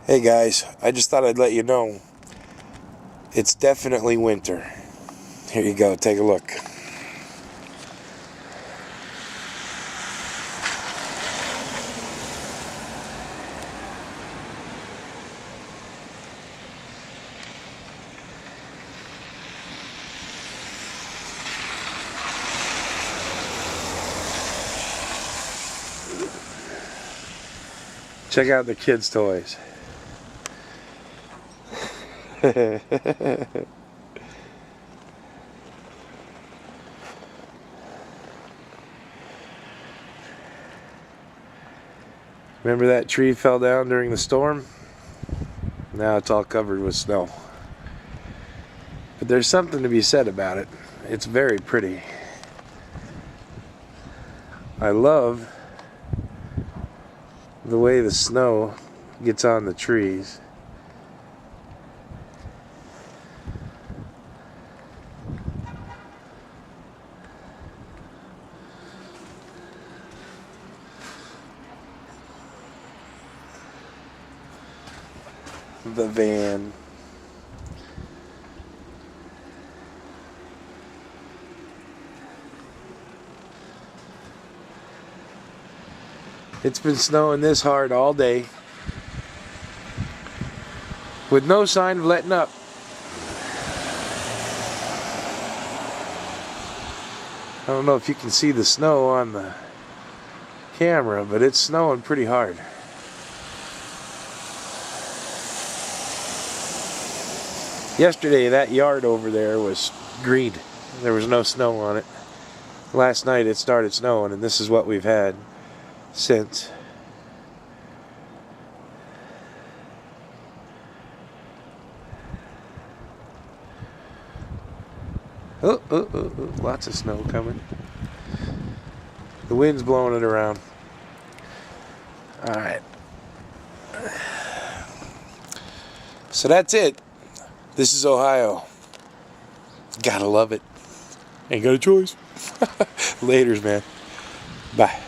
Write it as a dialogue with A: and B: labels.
A: Hey guys, I just thought I'd let you know it's definitely winter. Here you go, take a look. Check out the kids' toys. Remember that tree fell down during the storm? Now it's all covered with snow. But there's something to be said about it. It's very pretty. I love the way the snow gets on the trees. The van. It's been snowing this hard all day with no sign of letting up. I don't know if you can see the snow on the camera, but it's snowing pretty hard. Yesterday that yard over there was green. There was no snow on it. Last night it started snowing, and this is what we've had since. Oh, lots of snow coming. The wind's blowing it around. Alright. So that's it. This is Ohio. Gotta love it. Ain't got a choice. Laters, man. Bye.